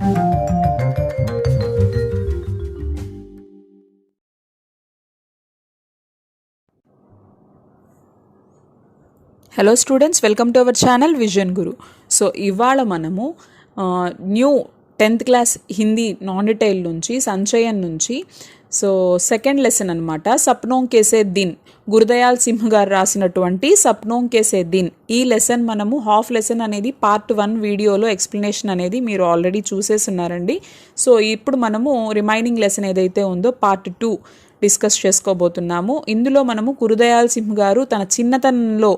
Hello students, welcome to our channel vision Guru. So ఇవాళ మనము new 10th class Hindi non detail నుంచి సంచయన్ నుంచి so second lesson అనమాట, సప్నోం కేసే దిన్, గురుదయాల్ సింహ్ గారు రాసినటువంటి సప్నోం కేసే దిన్. ఈ లెసన్ మనము హాఫ్ లెసన్ అనేది పార్ట్ 1 వీడియోలో ఎక్స్ప్లెనేషన్ అనేది మీరు ఆల్రెడీ చూసేస్తున్నారండి. సో ఇప్పుడు మనము రిమైనింగ్ లెసన్ ఏదైతే ఉందో పార్ట్ 2 డిస్కస్ చేసుకోబోతున్నాము. ఇందులో మనము గురుదయాల్ సింహ్ గారు తన చిన్నతనంలో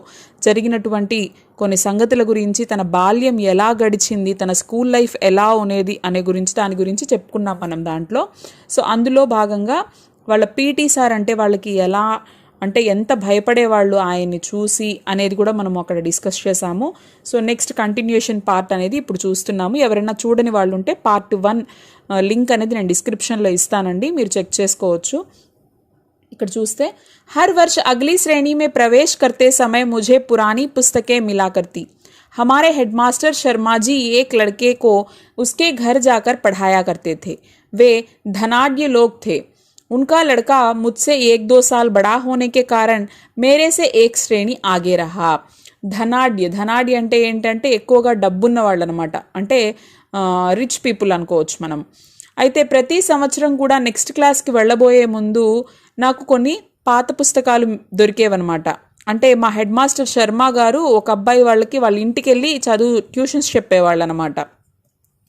జరిగినటువంటి కొన్ని సంగతుల గురించి, తన బాల్యం ఎలా గడిచింది, తన స్కూల్ లైఫ్ ఎలా ఉండేది దాని గురించి చెప్పుకున్నాం మనం దాంట్లో. సో అందులో భాగంగా వాళ్ళ పీటీ సార్ అంటే వాళ్ళకి ఎలా అంటే ఎంత భయపడేవాళ్ళు ఆయన్ని చూసి అనేది కూడా మనం అక్కడ డిస్కస్ చేసాము. సో నెక్స్ట్ కంటిన్యూషన్ పార్ట్ అనేది ఇప్పుడు చూస్తున్నాము. ఎవరైనా చూడని వాళ్ళు ఉంటే పార్ట్ 1 లింక్ అనేది నేను డిస్క్రిప్షన్లో ఇస్తానండి, మీరు చెక్ చేసుకోవచ్చు. ఇక్కడ చూస్తే हर वर्ष अगली श्रेणी में प्रवेश करते समय मुझे पुरानी पुस्तकें मिला करती. हमारे हेडमास्टर शर्मा जी एक लड़के को उसके घर जाकर पढ़ाया करते थे. वे धनाढ्य लोग थे. उनका लड़का मुझसे 1-2 साल बड़ा होने के कारण मेरे से एक श्रेणी आगे रहा. ధనాఢ్య అంటే ఏంటంటే ఎక్కువగా డబ్బున్న వాళ్ళు అనమాట, అంటే రిచ్ పీపుల్ అనుకోవచ్చు మనం. అయితే ప్రతి సంవత్సరం కూడా నెక్స్ట్ క్లాస్కి వెళ్ళబోయే ముందు నాకు కొన్ని పాత పుస్తకాలు దొరికేవన్నమాట. అంటే మా హెడ్ మాస్టర్ శర్మ గారు ఒక అబ్బాయి వాళ్ళ ఇంటికి వెళ్ళి ట్యూషన్స్ చెప్పేవాళ్ళు అనమాట.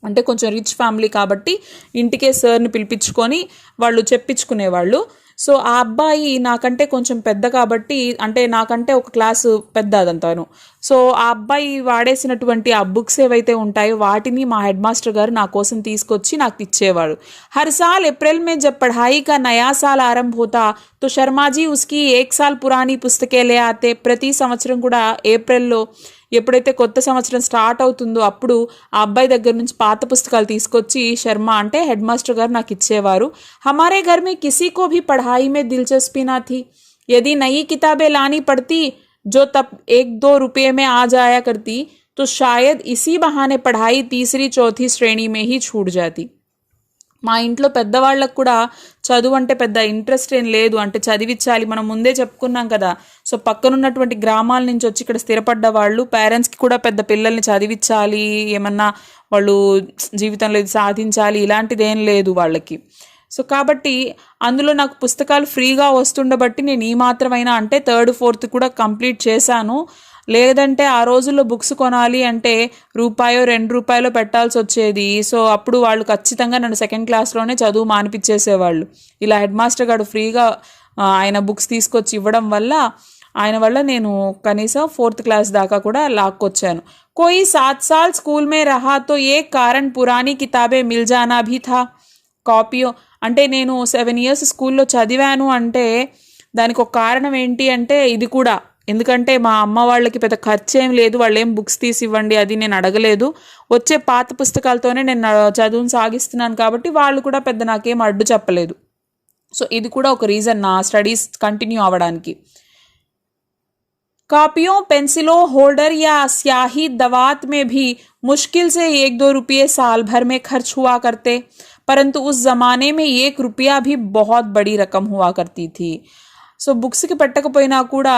అంటే కొంచెం రిచ్ ఫ్యామిలీ కాబట్టి ఇంటికే సార్ని పిలిపించుకొని వాళ్ళు చెప్పించుకునేవాళ్ళు. సో ఆ అబ్బాయి నాకంటే కొంచెం పెద్ద కాబట్టి, అంటే నాకంటే ఒక క్లాసు పెద్ద అదంతాను. సో ఆ అబ్బాయి వాడేసినటువంటి ఆ బుక్స్ ఏవైతే ఉంటాయో వాటిని మా హెడ్ మాస్టర్ గారు నా కోసం తీసుకొచ్చి నాకు ఇచ్చేవాడు. हर साल अप्रैल में जब पढ़ाई का नया साल आरंभ होता तो शर्मा जी उसकी 1 साल पुरानी पुस्तकें ले आते. ప్రతి సంవత్సరం కూడా ఏప్రిల్లో ఎప్పుడైతే కొత్త సంవత్సరం స్టార్ట్ అవుతుందో అప్పుడు ఆ అబ్బాయి దగ్గర నుంచి పాత పుస్తకాలు తీసుకొచ్చి శర్మ అంటే హెడ్ మాస్టర్ గారు నాకు ఇచ్చేవారు. हमारे घर में किसी को भी पढ़ाई में दिलचस्पी ना थी. यदि नई किताबें लानी पड़ती जो तब 1-2 रुपये में आ जाया करती तो शायद इसी बहाने पढ़ाई 3-4 श्रेणी में ही छूट जाती. మా ఇంట్లో పెద్దవాళ్ళకు కూడా చదువు అంటే పెద్ద ఇంట్రెస్ట్ ఏం లేదు, అంటే చదివించాలి, మనం ముందే చెప్పుకున్నాం కదా. సో పక్కనున్నటువంటి గ్రామాల నుంచి వచ్చి ఇక్కడ స్థిరపడ్డ వాళ్ళు పేరెంట్స్కి కూడా పెద్ద పిల్లల్ని చదివించాలి, ఏమన్నా వాళ్ళు జీవితంలో ఇది సాధించాలి ఇలాంటిది ఏం లేదు వాళ్ళకి. సో కాబట్టి అందులో నాకు పుస్తకాలు ఫ్రీగా వస్తుండబట్టి నేను ఈ మాత్రమైనా అంటే 3rd 4th కూడా కంప్లీట్ చేశాను. లేదంటే ఆ రోజుల్లో బుక్స్ కొనాలి అంటే ₹1-2 పెట్టాల్సి వచ్చేది. సో అప్పుడు వాళ్ళు ఖచ్చితంగా నన్ను 2nd క్లాస్లోనే చదువు మానిపించేసేవాళ్ళు. ఇలా హెడ్ మాస్టర్ గారు ఫ్రీగా ఆయన బుక్స్ తీసుకొచ్చి ఇవ్వడం వల్ల నేను కనీసం 4th క్లాస్ దాకా కూడా లాక్కొచ్చాను. कोई 7 साल स्कूल में रहा तो ये कारण पुरानी किताबें मिल जाना भी था. కాపీయో అంటే నేను 7 years స్కూల్లో చదివాను అంటే దానికి ఒక కారణం ఏంటి అంటే ఇది కూడా, ఎందుకంటే మా అమ్మ వాళ్ళకి పెద్ద ఖర్చు ఏం లేదు, వాళ్ళు ఏం బుక్స్ తీసి ఇవ్వండి అది నేను అడగలేదు. వచ్చే పాత పుస్తకాలతోనే నేను చదువును సాగిస్తున్నాను కాబట్టి వాళ్ళు కూడా పెద్ద నాకేం అడ్డు చెప్పలేదు. సో ఇది కూడా ఒక రీజన్ నా స్టడీస్ కంటిన్యూ అవ్వడానికి. कॉपियों, पेंसिलों, होल्डर या स्याही दवात में भी मुश्किल से 1-2 रुपये साल भर में खर्च हुआ करते, परंतु उस ज़माने में 1 रुपया भी बहुत बड़ी रकम हुआ करती थी. సో బుక్స్కి పెట్టకపోయినా కూడా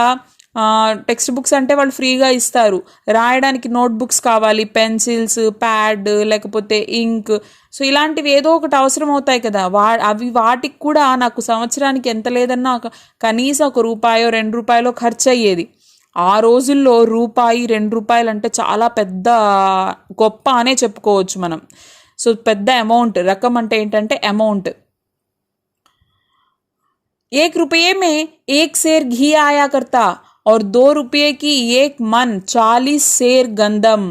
టెక్స్ట్ బుక్స్ అంటే వాళ్ళు ఫ్రీగా ఇస్తారు, రాయడానికి నోట్ బుక్స్ కావాలి, పెన్సిల్స్, ప్యాడ్, లేకపోతే ఇంక్, సో ఇలాంటివి ఏదో ఒకటి అవసరం అవుతాయి కదా. వాటికి కూడా నాకు సంవత్సరానికి ఎంత లేదన్నా కనీసం ₹1-2 ఖర్చు అయ్యేది. ఆ రోజుల్లో ₹2 అంటే చాలా పెద్ద గొప్ప అనే చెప్పుకోవచ్చు మనం. సో పెద్ద అమౌంట్, రకం అంటే ఏంటంటే అమౌంట్. 1 रुपये में 1 सेर घी आया करता और 2 रुपये की 1 मन 40 सेर गंधम.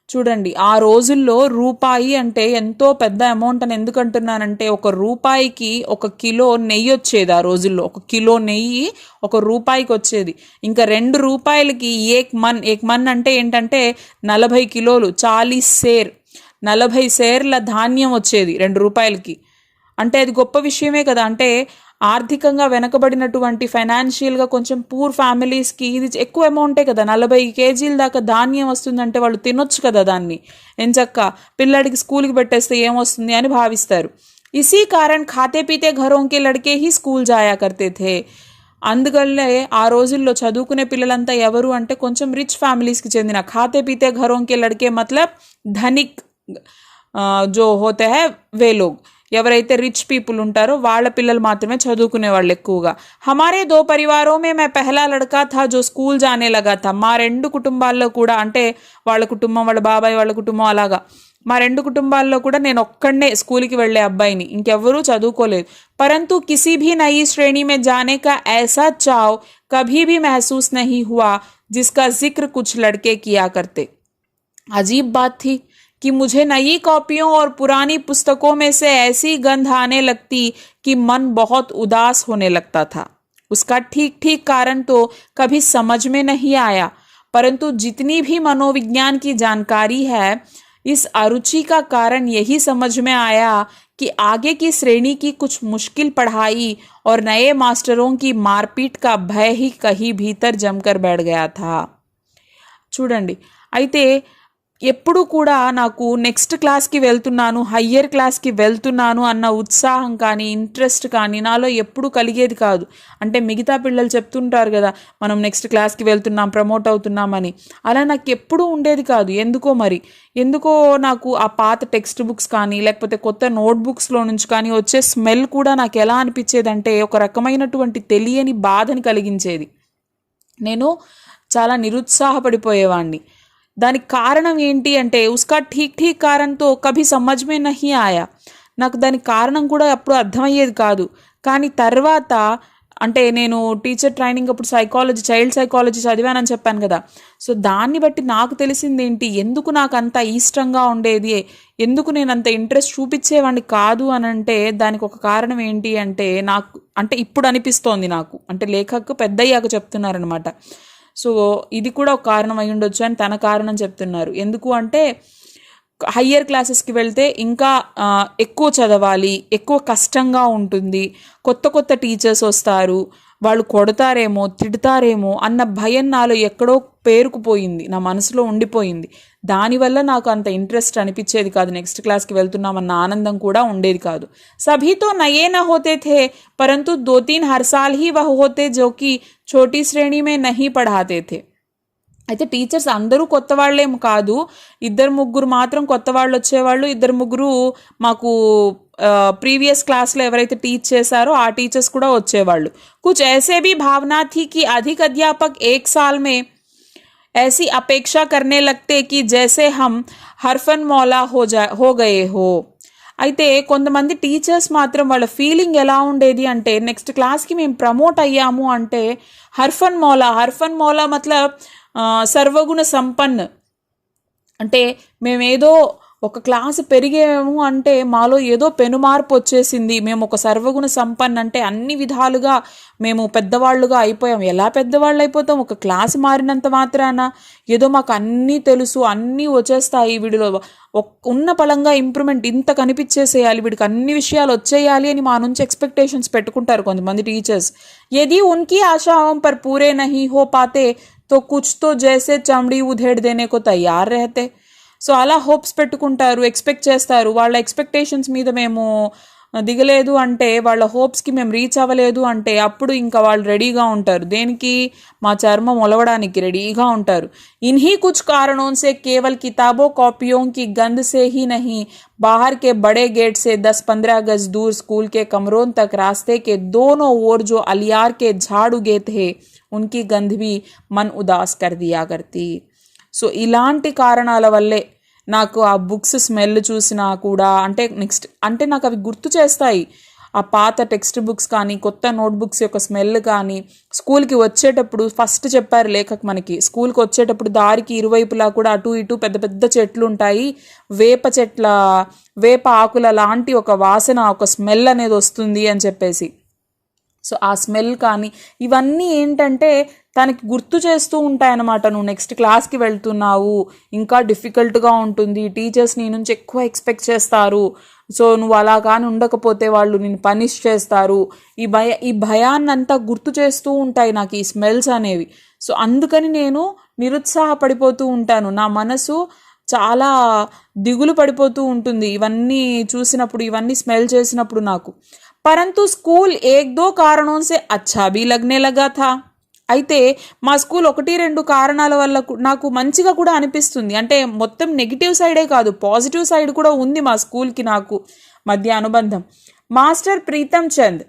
చూడండి ఆ రోజుల్లో రూపాయి అంటే ఎంతో పెద్ద అమౌంట్ అని ఎందుకు అంటున్నానంటే ₹1కి 1 కిలో నెయ్యి వచ్చేది. ఆ రోజుల్లో 1 కిలో నెయ్యి ₹1కి వచ్చేది. ఇంకా ₹2కి 1 మన్ అంటే ఏంటంటే 40 కిలోలు, 40 సేర్, 40 సేర్ల ధాన్యం వచ్చేది ₹2కి. అంటే అది గొప్ప విషయమే కదా. అంటే ఆర్థికంగా వెనకబడినటువంటి ఫైనాన్షియల్గా కొంచెం పూర్ ఫ్యామిలీస్కి ఇది ఎక్కువ అమౌంటే కదా, 40 కేజీల దాకా ధాన్యం వస్తుందంటే వాళ్ళు తినొచ్చు కదా దాన్ని, ఎంచక్క పిల్లడికి స్కూల్కి పెట్టేస్తే ఏమొస్తుంది అని భావిస్తారు. इसी कारण खाते पीते घरों के लड़के ही स्कूल जाया करते थे. అందువల్లే ఆ రోజుల్లో చదువుకునే పిల్లలంతా ఎవరు అంటే కొంచెం రిచ్ ఫ్యామిలీస్కి చెందిన, ఖాతే పీతే ఘరోం కే లడ్కే మతలబ్ ధనిక్ జో హోతే హై వే లోగ్, ఎవరైతే రిచ్ పీపుల్ ఉంటారో వాళ్ళ పిల్లలు మాత్రమే చదువుకునే వాళ్ళు ఎక్కువగా. హమారే దో పరివారో మే మే పెహలా లడ్కా థా జో స్కూల్ జానే లగా థా. మా 2 కుటుంబాల్లో కూడా, అంటే వాళ్ళ కుటుంబం, వాళ్ళ బాబాయ్ వాళ్ళ కుటుంబం, అలాగా మా 2 కుటుంబాల్లో కూడా నేను ఒక్కడనే స్కూల్కి వెళ్ళే అబ్బాయిని, ఇంకెవ్వరూ చదువుకోలేదు. परंतु किसी भी नई श्रेणी में जाने का ऐसा चाव कभी भी महसूस नहीं हुआ जिसका जिक्र कुछ लड़के किया करते. अजीब बात थी कि मुझे नई कॉपियों और पुरानी पुस्तकों में से ऐसी गंध आने लगती कि मन बहुत उदास होने लगता था. उसका ठीक ठीक कारण तो कभी समझ में नहीं आया, परंतु जितनी भी मनोविज्ञान की जानकारी है, इस अरुचि का कारण यही समझ में आया कि आगे की श्रेणी की कुछ मुश्किल पढ़ाई और नए मास्टरों की मारपीट का भय ही कहीं भीतर जमकर बैठ गया था. చూడండి, అయితే ఎప్పుడు కూడా నాకు నెక్స్ట్ క్లాస్కి వెళ్తున్నాను, హయ్యర్ క్లాస్కి వెళ్తున్నాను అన్న ఉత్సాహం కానీ ఇంట్రెస్ట్ కానీ నాలో ఎప్పుడు కలిగేది కాదు. అంటే మిగతా పిల్లలు చెప్తుంటారు కదా, మనం నెక్స్ట్ క్లాస్కి వెళ్తున్నాం, ప్రమోట్ అవుతున్నామని, అలా నాకు ఎప్పుడూ ఉండేది కాదు. ఎందుకో నాకు ఆ పాత టెక్స్ట్ బుక్స్ కానీ లేకపోతే కొత్త నోట్బుక్స్లో నుంచి కానీ వచ్చే స్మెల్ కూడా నాకు ఎలా అనిపించేదంటే ఒక రకమైనటువంటి తెలియని బాధని కలిగించేది. నేను చాలా నిరుత్సాహపడిపోయేవాడిని. దానికి కారణం ఏంటి అంటే ఉస్కా ఠీక్ ఠీక్ కారణంతో కభీ సమజ్ మే నహీ ఆయా. నాకు దానికి కారణం కూడా అప్పుడు అర్థమయ్యేది కాదు. కానీ తర్వాత, అంటే నేను టీచర్ ట్రైనింగ్ అప్పుడు చైల్డ్ సైకాలజీ చదివానని చెప్పాను కదా, సో దాన్ని బట్టి నాకు తెలిసింది ఏంటి, ఎందుకు నాకు అంత ఇష్టంగా ఉండేది, ఎందుకు నేను అంత ఇంట్రెస్ట్ చూపించేవాడిని కాదు అని అంటే దానికి ఒక కారణం ఏంటి అంటే, నాకు అంటే ఇప్పుడు అనిపిస్తోంది నాకు, అంటే లేఖకు పెద్దయ్యాక చెప్తున్నారనమాట. సో ఇది కూడా ఒక కారణం అయి ఉండొచ్చు అని తన కారణం చెప్తున్నారు. ఎందుకు అంటే హయ్యర్ క్లాసెస్కి వెళ్తే ఇంకా ఎక్కువ చదవాలి, ఎక్కువ కష్టంగా ఉంటుంది, కొత్త టీచర్స్ వస్తారు, వాళ్ళు కొడతారేమో తిడతారేమో అన్న భయం నాలో ఎక్కడో పేరుకుపోయింది, నా మనసులో ఉండిపోయింది. దానివల్ల నాకు అంత ఇంట్రెస్ట్ అనిపించేది కాదు, నెక్స్ట్ క్లాస్కి వెళ్తున్నామన్న ఆనందం కూడా ఉండేది కాదు. సభీ తో నయే నా హోతే థే, పరంతు 2-3 హర్ సాల్ హీ వహ్ హోతే జో కి ఛోటీ శ్రేణి మే నహీ పఢాతే థే. అయితే టీచర్స్ అందరూ కొత్త వాళ్ళేం కాదు, 2-3 మాత్రం కొత్త వాళ్ళు వచ్చేవాళ్ళు, 2-3 మాకు ప్రీవియస్ క్లాస్లో ఎవరైతే టీచ్ చేశారో ఆ టీచర్స్ కూడా వచ్చేవాళ్ళు. కుచ్ ऐसे भी भावना थी कि अधिक अध्यापक 1 साल में ऐसी अपेक्षा करने लगते कि जैसे हम हरफन मौला हो गए हो. అయితే కొంతమంది టీచర్స్ మాత్రం వాళ్ళ ఫీలింగ్ ఎలా ఉండేది అంటే, నెక్స్ట్ క్లాస్కి మేము ప్రమోట్ అయ్యాము అంటే హర్ఫన్ మౌలా మతలబ్ సర్వగుణ సంపన్న, అంటే మేమేదో ఒక క్లాసు పెరిగాము అంటే మాలో ఏదో పెనుమార్పు వచ్చేసింది, మేము ఒక సర్వగుణ సంపన్న, అంటే అన్ని విధాలుగా మేము పెద్దవాళ్ళుగా అయిపోయాం. ఎలా పెద్దవాళ్ళు అయిపోతాం, ఒక క్లాసు మారినంత మాత్రాన ఏదో మాకు అన్నీ తెలుసు, అన్నీ వచ్చేస్తాయి, వీడిలో ఉన్న పలంగా ఇంప్రూవ్మెంట్ ఇంత కనిపించేసేయాలి, వీడికి అన్ని విషయాలు వచ్చేయాలి అని మా నుంచి ఎక్స్పెక్టేషన్స్ పెట్టుకుంటారు కొంతమంది టీచర్స్. యది ఉన్కి ఆశాओं पर पूरे नहीं हो पाते तो कुछ तो जैसे चमड़ी उधेड़ देने को तैयार रहते. సో అలా హోప్స్ పెట్టుకుంటారు, ఎక్స్పెక్ట్ చేస్తారు. వాళ్ళ ఎక్స్పెక్టేషన్స్ మీద మేము దిగలేదు అంటే, వాళ్ళ హోప్స్కి మేము రీచ్ అవ్వలేదు అంటే అప్పుడు ఇంకా వాళ్ళు రెడీగా ఉంటారు, దేనికి, మా చర్మం ఒలవడానికి రెడీగా ఉంటారు. ఇన్హీ కుచ్ కారణోं से केवल किताबों कॉपियों की गंध से ही नहीं, बाहर के बड़े गेट से 10-15 गज दूर स्कूल के कमरों तक रास्ते के दोनों ओर जो अलियार के झाड़ उगे थे, उनकी गंध भी मन उदास कर दिया करती. సో ఇలాంటి కారణాల వల్లే నాకు ఆ బుక్స్ స్మెల్ చూసినా కూడా, అంటే నాకు అవి గుర్తు చేస్తాయి, ఆ పాత టెక్స్ట్ బుక్స్ కానీ కొత్త నోట్బుక్స్ యొక్క స్మెల్ కానీ. స్కూల్కి వచ్చేటప్పుడు ఫస్ట్ చెప్పారు లేఖకు మనకి, స్కూల్కి వచ్చేటప్పుడు దారికి ఇరువైపులా కూడా అటు ఇటు పెద్ద పెద్ద చెట్లు ఉంటాయి, వేప ఆకుల లాంటి ఒక వాసన, ఒక స్మెల్ అనేది వస్తుంది అని చెప్పేసి. సో ఆ స్మెల్ కానీ ఇవన్నీ ఏంటంటే తనకి గుర్తు చేస్తూ ఉంటాయన్నమాట. నువ్వు నెక్స్ట్ క్లాస్కి వెళ్తున్నావు, ఇంకా డిఫికల్ట్గా ఉంటుంది, టీచర్స్ నీ నుంచి ఎక్కువ ఎక్స్పెక్ట్ చేస్తారు, సో నువ్వు అలా కానీ ఉండకపోతే వాళ్ళు నిన్ను పనిష్ చేస్తారు, ఈ భయాన్నంతా గుర్తు చేస్తూ ఉంటాయి నాకు ఈ స్మెల్స్ అనేవి. సో అందుకని నేను నిరుత్సాహపడిపోతూ ఉంటాను, నా మనసు చాలా దిగులు పడిపోతూ ఉంటుంది ఇవన్నీ చూసినప్పుడు, ఇవన్నీ స్మెల్ చేసినప్పుడు నాకు. परंतु स्कूल 1-2 कारणों से अच्छा भी लगने लगा था. అయితే మా స్కూల్ 1-2 కారణాల వల్ల నాకు మంచిగా కూడా అనిపిస్తుంది. అంటే మొత్తం నెగిటివ్ సైడే కాదు, పాజిటివ్ సైడ్ కూడా ఉంది మా స్కూల్కి నాకు మధ్య అనుబంధం. मास्टर प्रीतम चंद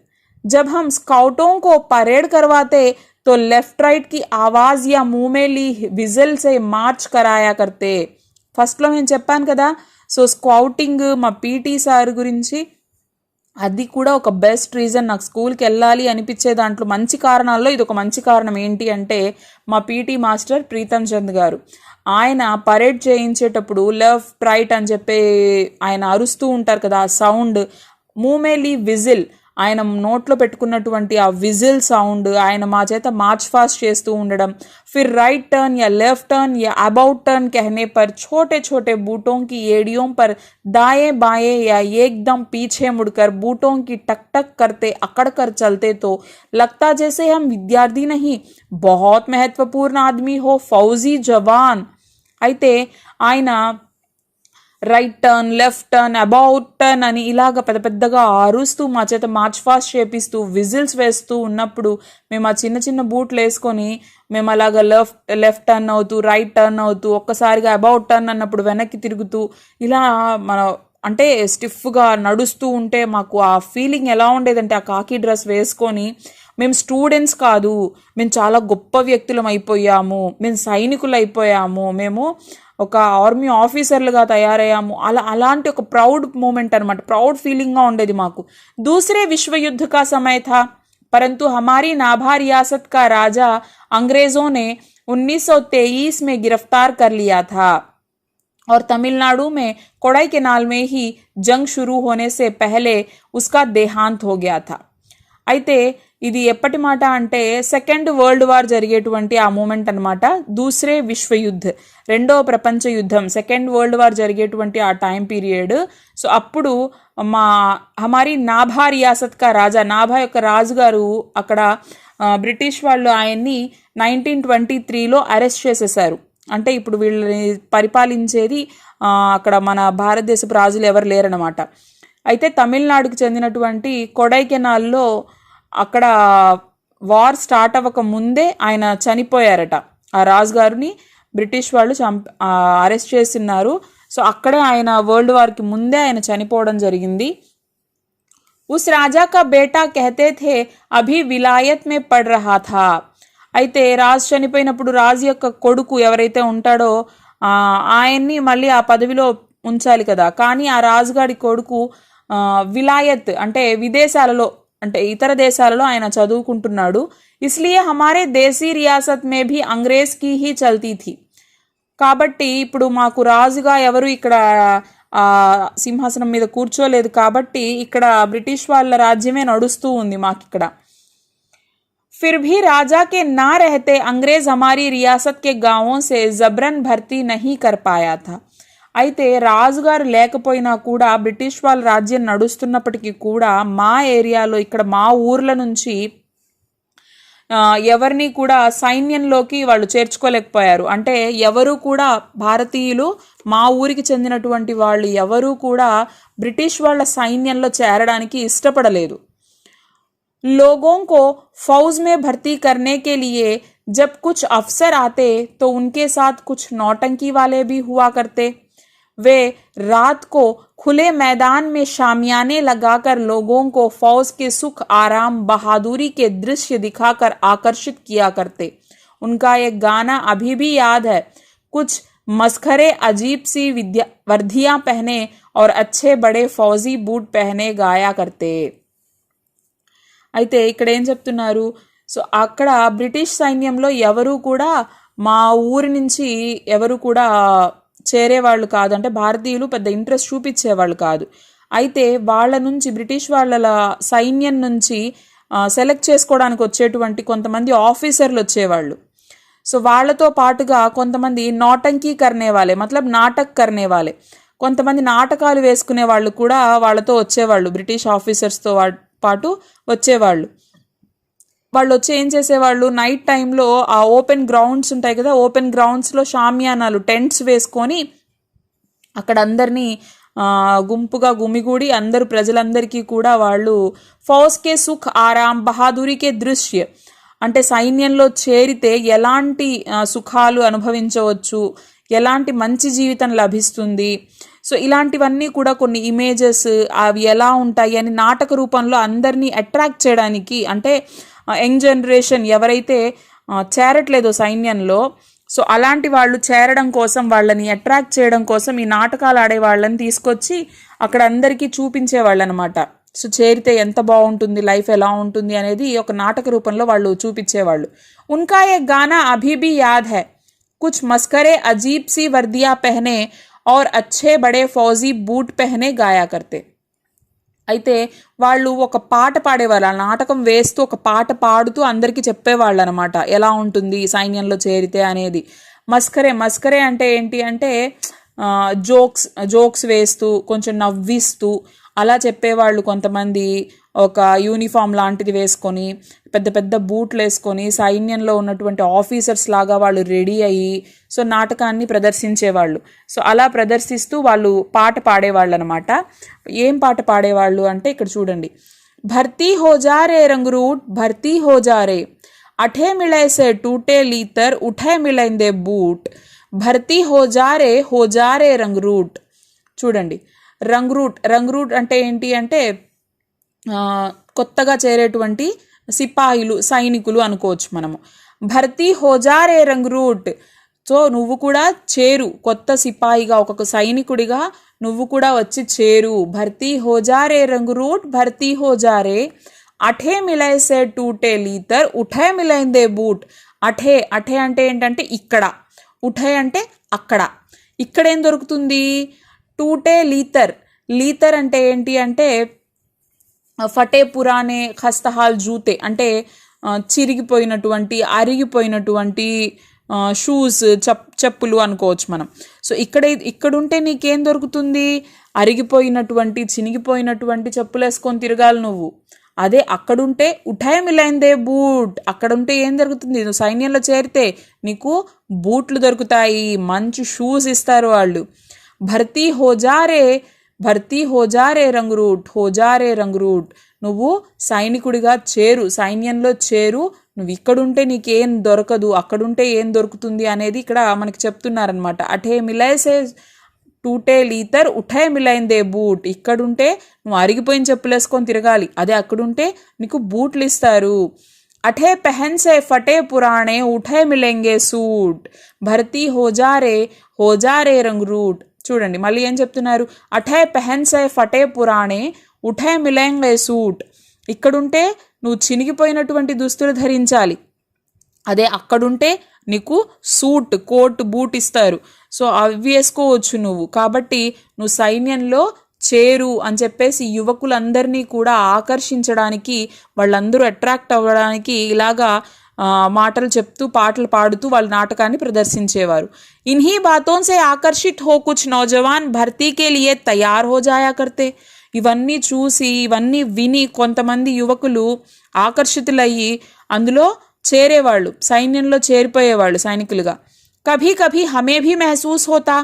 जब हम स्काउटों को परेड करवाते तो लेफ्ट राइट की आवाज या मुंह में ली विजिल से మార్చ్ कराया करते. ఫస్ట్లో నేను చెప్పాను కదా, సో స్కౌటింగ్ మా పీటీ సార్ గురించి అది కూడా ఒక బెస్ట్ రీజన్ నాకు స్కూల్కి వెళ్ళాలి అనిపించే దాంట్లో మంచి కారణాల్లో ఇది ఒక మంచి కారణం. ఏంటి అంటే మా పీటీ మాస్టర్ ప్రీతం చంద్ గారు, ఆయన పరేడ్ చేయించేటప్పుడు లెఫ్ట్ రైట్ అని చెప్పి ఆయన అరుస్తూ ఉంటారు కదా, ఆ సౌండ్, మూమేలీ విజిల్, ఆయన నోట్లో పెట్టుకున్నటువంటి ఆ విజిల్ సౌండ్ ఆయన మా చేత మార్చ్ ఫాస్ట్ చేస్తూ ఉండడం. फिर राइट टर्न या लेफ्ट टर्न या अबाउट टर्न कहने पर छोटे छोटे बूटों की एड़ियों पर दाएं बाएं या एकदम पीछे मुड़कर बूटों की टक टक करते अकड़ कर चलते तो लगता जैसे हम विद्यार्थी नहीं बहुत महत्वपूर्ण आदमी हो, फौजी जवान. అయితే ఆయన right turn, left turn, about turn అని ఇలాగ పెద్ద పెద్దగా అరుస్తూ మా చేత మార్చ్ ఫాస్ట్ చేపిస్తూ విజిల్స్ వేస్తూ ఉన్నప్పుడు మేము ఆ చిన్న చిన్న బూట్లు వేసుకొని మేము అలాగ లెఫ్ట్ టర్న్ అవుతూ, రైట్ టర్న్ అవుతూ, ఒక్కసారిగా అబౌట్ టర్న్ అన్నప్పుడు వెనక్కి తిరుగుతూ ఇలా మన అంటే స్టిఫ్గా నడుస్తూ ఉంటే మాకు ఆ ఫీలింగ్ ఎలా ఉండేదంటే, ఆ కాకి డ్రెస్ వేసుకొని మేము స్టూడెంట్స్ కాదు, మేము చాలా గొప్ప వ్యక్తులం అయిపోయాము, మేము సైనికులు అయిపోయాము, మేము ఒక ఆర్మీ ఆఫీసర్లుగా తయారయ్యాము, అలాంటి ఒక ప్రౌడ్ మూమెంట్ అనమాట, ప్రౌడ్ ఫీలింగ్గా ఉండేది మాకు. दूसरे विश्व युद्ध का समय था, परंतु हमारी नाभा रियासत का राजा अंग्रेजों ने 1923 में गिरफ्तार कर लिया था और तमिलनाडु में कोडाईकनाल में ही जंग शुरू होने से पहले उसका देहांत हो गया था. అయితే ఇది ఎప్పటి మాట అంటే సెకండ్ వరల్డ్ వార్ జరిగేటువంటి ఆ మూమెంట్ అనమాట. దూసరే విశ్వయుద్ధ్, రెండవ ప్రపంచ యుద్ధం, సెకండ్ వరల్డ్ వార్ జరిగేటువంటి ఆ టైం పీరియడ్. సో అప్పుడు హమారీ నాభా రియాసత్ కా రాజా, నాభా యొక్క రాజుగారు అక్కడ బ్రిటిష్ వాళ్ళు ఆయన్ని 1923లో అరెస్ట్ చేసేసారు. అంటే ఇప్పుడు వీళ్ళని పరిపాలించేది అక్కడ మన భారతదేశపు రాజులు ఎవరు లేరనమాట. అయితే తమిళనాడుకు చెందినటువంటి కొడైకెనాల్లో అక్కడ వార్ స్టార్ట్ అవ్వక ముందే ఆయన చనిపోయారట. ఆ రాజుగారిని బ్రిటిష్ వాళ్ళు అరెస్ట్ చేస్తున్నారు. సో అక్కడే ఆయన వరల్డ్ వార్కి ముందే ఆయన చనిపోవడం జరిగింది. ఉస్ రాజా కా బేటా కహతే థే అభి విలాయత్ మే పడ్ రహా థా. అయితే రాజు చనిపోయినప్పుడు రాజు యొక్క కొడుకు ఎవరైతే ఉంటాడో ఆయన్ని మళ్ళీ ఆ పదవిలో ఉంచాలి కదా, కానీ ఆ రాజుగాడి కొడుకు విలాయత్ అంటే విదేశాలలో, అంటే ఇతర దేశాలలో ఆయన చదువుకుంటున్నాడు. ఇస్లియే హమారే దేశీ రియాసత్ మే భీ అంగ్రేజ్ కి హీ చల్తీ థీ. కాబట్టి ఇప్పుడు మాకు రాజుగా ఎవరు ఇక్కడ సింహాసనం మీద కూర్చోలేదు కాబట్టి ఇక్కడ బ్రిటిష్ వాళ్ళ రాజ్యమే నడుస్తూ ఉంది మాకు ఇక్కడ. फिर भी राजा के ना रहते अंग्रेज हमारी रियासत के गांवों से जबरन भर्ती नहीं कर पाया था. అయితే రాజుగారు లేకపోయినా కూడా బ్రిటిష్ వాళ్ళ రాజ్యం నడుస్తున్నప్పటికీ కూడా మా ఏరియాలో ఇక్కడ మా ఊర్ల నుంచి ఎవరిని కూడా సైన్యంలోకి వాళ్ళు చేర్చుకోలేకపోయారు. అంటే ఎవరు కూడా భారతీయులు మా ఊరికి చెందినటువంటి వాళ్ళు ఎవరూ కూడా బ్రిటిష్ వాళ్ళ సైన్యంలో చేరడానికి ఇష్టపడలేదు. लोगों को फौज में भर्ती करने के लिए जब कुछ अफसर आते तो उनके साथ कुछ नौटंकी वाले भी हुआ करते. वे रात को खुले मैदान में शामियाने लगाकर लोगों को फौज के सुख आराम बहादुरी के दृश्य दिखाकर आकर्षित किया करते. उनका एक गाना अभी भी याद है, कुछ मस्खरे अजीब सी वर्दियां पहने और अच्छे बड़े फौजी बूट पहने गाया करते. అయితే ఇక్కడ ఏం చెప్తున్నారు, సో అక్కడ బ్రిటిష్ సైన్యంలో ఎవరు కూడా మా ఊరి నుంచి ఎవరు కూడా చేరేవాళ్ళు కాదు, అంటే భారతీయులు పెద్ద ఇంట్రెస్ట్ చూపించేవాళ్ళు కాదు. అయితే వాళ్ళ నుంచి బ్రిటిష్ వాళ్ళ సైన్యం నుంచి సెలెక్ట్ చేసుకోవడానికి వచ్చేటువంటి కొంతమంది ఆఫీసర్లు వచ్చేవాళ్ళు. సో వాళ్ళతో పాటుగా కొంతమంది నौटंकी करने वाले मतलब నాటక్ करने वाले, కొంతమంది నాటకాలు వేసుకునే వాళ్ళు కూడా వాళ్ళతో వచ్చేవాళ్ళు, బ్రిటిష్ ఆఫీసర్స్తో పాటు వచ్చేవాళ్ళు. వాళ్ళు వచ్చి ఏం చేసేవాళ్ళు, నైట్ టైంలో ఆ ఓపెన్ గ్రౌండ్స్ ఉంటాయి కదా, ఓపెన్ గ్రౌండ్స్లో షామియానాలు టెంట్స్ వేసుకొని అక్కడ అందరినీ గుంపుగా గుమిగూడి అందరూ ప్రజలందరికీ కూడా వాళ్ళు ఫౌజ్కే సుఖ్ ఆరాం బహాదూరికే దృశ్య అంటే సైన్యంలో చేరితే ఎలాంటి సుఖాలు అనుభవించవచ్చు, ఎలాంటి మంచి జీవితం లభిస్తుంది, సో ఇలాంటివన్నీ కూడా కొన్ని ఇమేజెస్ అవి ఎలా ఉంటాయి అని నాటక రూపంలో అందరినీ అట్రాక్ట్ చేయడానికి, అంటే యంగ్ జనరేషన్ ఎవరైతే చేరట్లేదో సైన్యంలో, సో అలాంటి వాళ్ళు చేరడం కోసం, వాళ్ళని అట్రాక్ట్ చేయడం కోసం ఈ నాటకాలు ఆడే వాళ్ళని తీసుకొచ్చి అక్కడ అందరికీ చూపించేవాళ్ళు అనమాట. సో చేరితే ఎంత బాగుంటుంది, లైఫ్ ఎలా ఉంటుంది అనేది ఒక నాటక రూపంలో వాళ్ళు చూపించేవాళ్ళు. ఉన్కా ఏ గానా అభీ భీ యాద్ హై, కుచ్ మస్కరే అజీబ్ సి వర్దియా పెహనే और अच्छे बड़े फौजी बूट पहने गाया करते. అయితే వాళ్ళు ఒక పాట పాడేవాళ్ళు, ఆ నాటకం వేస్తూ ఒక పాట పాడుతూ అందరికీ చెప్పేవాళ్ళు అనమాట ఎలా ఉంటుంది సైన్యంలో చేరితే అనేది. మస్కరే అంటే ఏంటి అంటే జోక్స్ వేస్తూ కొంచెం నవ్విస్తూ అలా చెప్పేవాళ్ళు. కొంతమంది ఒక యూనిఫామ్ లాంటిది వేసుకొని పెద్ద పెద్ద బూట్లు వేసుకొని సైన్యంలో ఉన్నటువంటి ఆఫీసర్స్ లాగా వాళ్ళు రెడీ అయ్యి సో నాటకాన్ని ప్రదర్శించేవాళ్ళు. సో అలా ప్రదర్శిస్తూ వాళ్ళు పాట పాడేవాళ్ళు అనమాట. ఏం పాట పాడేవాళ్ళు అంటే ఇక్కడ చూడండి, భర్తీ హోజారే రంగురూట్ భర్తీ హోజారే అఠే మిళైసే టూటే లీతర్ ఉఠే మిళైందే బూట్ భర్తీ హోజారే రంగురూట్. చూడండి, రంగురూట్ అంటే ఏంటి అంటే కొత్తగా చేరేటువంటి సిపాయిలు, సైనికులు అనుకోవచ్చు మనము. భర్తీ హోజారే రంగురూట్, సో నువ్వు కూడా చేరు, కొత్త సిపాయిగా ఒక సైనికుడిగా నువ్వు కూడా వచ్చి చేరు. భర్తీ హోజారే రంగురూట్ భర్తీ హోజారే అఠే మిలైసే టూటే లీతర్ ఉఠే మిలైందే బూట్. అఠే అంటే ఏంటంటే ఇక్కడ, ఉఠే అంటే అక్కడ, ఇక్కడ ఏం దొరుకుతుంది, టూటే లీతర్ అంటే ఏంటి అంటే ఫటే పురానే ఖస్తహాల్ జూతే అంటే చిరిగిపోయినటువంటి అరిగిపోయినటువంటి షూస్, చెప్పులు అనుకోవచ్చు మనం. సో ఇక్కడుంటే నీకేం దొరుకుతుంది, అరిగిపోయినటువంటి చినిగిపోయినటువంటి చెప్పులు వేసుకొని తిరగాలి నువ్వు. అదే అక్కడుంటే ఉఠాయ్ మిలైందే బూట్, అక్కడుంటే ఏం దొరుకుతుంది, నువ్వు సైన్యంలో చేరితే నీకు బూట్లు దొరుకుతాయి, మంచి షూస్ ఇస్తారు వాళ్ళు. భర్తీ హోజారే రంగురూట్, నువ్వు సైనికుడిగా చేరు, సైన్యంలో చేరు, నువ్వు ఇక్కడుంటే నీకేం దొరకదు, అక్కడుంటే ఏం దొరుకుతుంది అనేది ఇక్కడ మనకి చెప్తున్నారనమాట. అఠే మిలైసే టూటే లీతర్ ఉఠే మిలైందే బూట్, ఇక్కడుంటే నువ్వు అరిగిపోయిన చెప్పులు వేసుకొని తిరగాలి, అదే అక్కడుంటే నీకు బూట్లు ఇస్తారు. అఠే పెహన్సే ఫటే పురాణే ఉఠే మిలెంగే సూట్ భర్తీ హోజారే రంగురూట్. చూడండి మళ్ళీ ఏం చెప్తున్నారు, అఠే పెహన్సే ఫటే పురాణే ఉఠే మిలెంగే సూట్, ఇక్కడుంటే నువ్వు చినిగిపోయినటువంటి దుస్తులు ధరించాలి, అదే అక్కడుంటే నీకు సూట్, కోట్, బూట్ ఇస్తారు, సో అవి వేసుకోవచ్చు నువ్వు. కాబట్టి నువ్వు సైన్యంలో చేరు అని చెప్పేసి యువకులందరినీ కూడా ఆకర్షించడానికి, వాళ్ళందరూ అట్రాక్ట్ అవ్వడానికి ఇలాగా మాటలు చెప్తూ పాటలు పాడుతూ వాళ్ళ నాటకాన్ని ప్రదర్శించేవారు. ఇన్హీ బాతోన్ సే ఆకర్షిత్ హో కుచ్ నౌజవాన్ భర్తీకే లియే తయార్ హో జాయా కర్తే. ఇవన్నీ చూసి ఇవన్నీ విని కొంతమంది యువకులు ఆకర్షితులయ్యి అందులో చేరేవాళ్ళు, సైన్యంలో చేరిపోయేవాళ్ళు సైనికులుగా. కభీ కభీ హమే భీ మెహసూస్ హోతా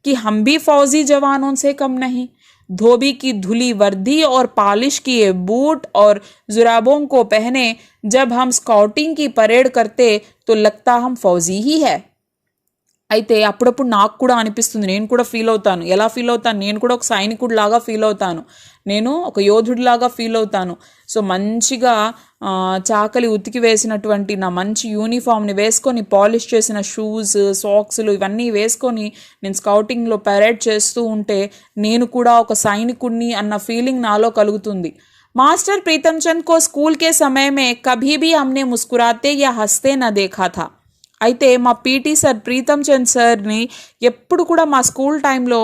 कि हम भी फौजी जवानों से कम नहीं, धोबी की धुली वर्दी और पॉलिश किए बूट और जुराबों को पहने जब हम स्काउटिंग की परेड करते तो लगता हम फौजी ही है. అయితే అప్పుడప్పుడు నాకు కూడా అనిపిస్తుంది, నేను కూడా ఫీల్ అవుతాను. ఎలా ఫీల్ అవుతాను, నేను కూడా ఒక సైనికుడిలాగా ఫీల్ అవుతాను, నేను ఒక యోధుడిలాగా ఫీల్ అవుతాను. సో మంచిగా చాకలి ఉతికి వేసినటువంటి నా మంచి యూనిఫామ్ని వేసుకొని, పాలిష్ చేసిన షూస్, సాక్స్లు ఇవన్నీ వేసుకొని నేను స్కౌటింగ్లో పరేడ్ చేస్తూ ఉంటే నేను కూడా ఒక సైనికుడిని అన్న ఫీలింగ్ నాలో కలుగుతుంది. మాస్టర్ ప్రీతం చంద్ కో స్కూల్ కే సమయ మే కభీ భీ హమ్నే ముస్కురాతే యా హస్తే నా దేఖా థా. అయితే మా పీటీ సార్ ప్రీతం చంద్ సార్ని ఎప్పుడు కూడా మా స్కూల్ టైంలో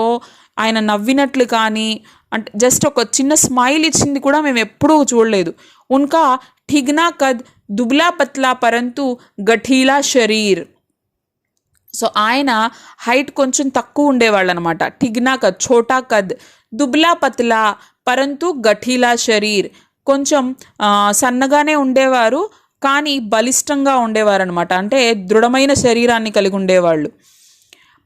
ఆయన నవ్వినట్లు కానీ అంటే జస్ట్ ఒక చిన్న స్మైల్ ఇచ్చింది కూడా మేము ఎప్పుడూ చూడలేదు. ఉన్కా ఠిగ్నా కద్ దుబ్లా పత్లా పరంతు గఠీలా శరీర్. సో ఆయన హైట్ కొంచెం తక్కువ ఉండేవాళ్ళు అనమాట. ఠిగ్నా కద్ ఛోటా కద్ దుబ్లా పత్లా పరంతు గఠీలా శరీర్, కొంచెం సన్నగానే ఉండేవారు కానీ బలిష్టంగా ఉండేవారు అనమాట. అంటే దృఢమైన శరీరాన్ని కలిగి ఉండేవాళ్ళు.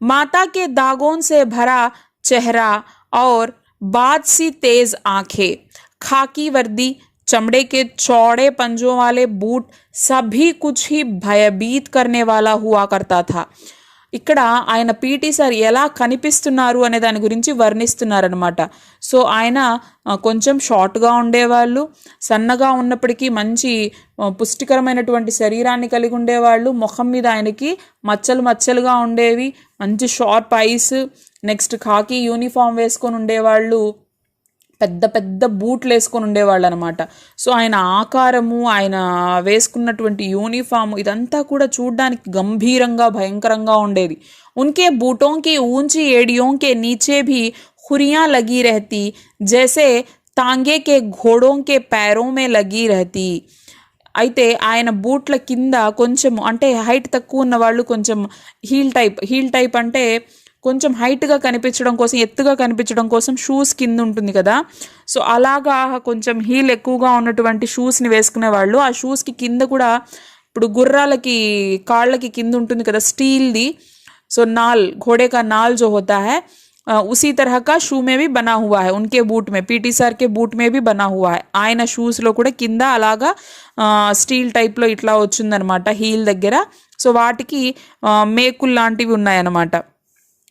माता के दागों से भरा चेहरा और बाज सी तेज आंखें, खाकी वर्दी, चमड़े के चौड़े पंजों वाले बूट, सभी कुछ ही भयभीत करने वाला हुआ करता था. ఇక్కడ ఆయన పీటీ సార్ ఎలా కనిపిస్తున్నారు అనే దాని గురించి వర్ణిస్తున్నారనమాట. సో ఆయన కొంచెం షార్ట్గా ఉండేవాళ్ళు, సన్నగా ఉన్నప్పటికీ మంచి పుష్టికరమైనటువంటి శరీరాన్ని కలిగి ఉండేవాళ్ళు. ముఖం మీద ఆయనకి మచ్చలు మచ్చలుగా ఉండేవి, మంచి షార్ప్ ఐస్, నెక్స్ట్ ఖాకీ యూనిఫామ్ వేసుకొని ఉండేవాళ్ళు, పెద్ద పెద్ద బూట్లు వేసుకొని ఉండేవాళ్ళు అనమాట. సో ఆయన ఆకారము, ఆయన వేసుకున్నటువంటి యూనిఫాము ఇదంతా కూడా చూడ్డానికి గంభీరంగా భయంకరంగా ఉండేది. ఉన్కే బూటోं की ऊंची एड़ियों के नीचे भी खुरियां लगी रहती, जैसे तांगे के घोड़ों के पैरों में लगी रहती. అయితే ఆయన బూట్ల కింద కొంచెం అంటే హైట్ తక్కువ ఉన్న వాళ్ళు కొంచెం హీల్ టైప్ అంటే కొంచెం హైట్గా కనిపించడం కోసం, ఎత్తుగా కనిపించడం కోసం షూస్ కింద ఉంటుంది కదా. సో అలాగా కొంచెం హీల్ ఎక్కువగా ఉన్నటువంటి షూస్ని వేసుకునేవాళ్ళు. ఆ షూస్కి కింద కూడా ఇప్పుడు గుర్రాలకి కాళ్ళకి కింద ఉంటుంది కదా స్టీల్ది, సో नाल घोड़े का नाल जो होता है उसी तरह का शू में भी बना हुआ है. उनके बूट में, पीटी సార్ के बूट में भी बना हुआ है. ఆయన షూస్లో కూడా కింద అలాగా స్టీల్ టైప్లో ఇట్లా వచ్చిందనమాట హీల్ దగ్గర. సో వాటికి మేకులు లాంటివి ఉన్నాయన్నమాట,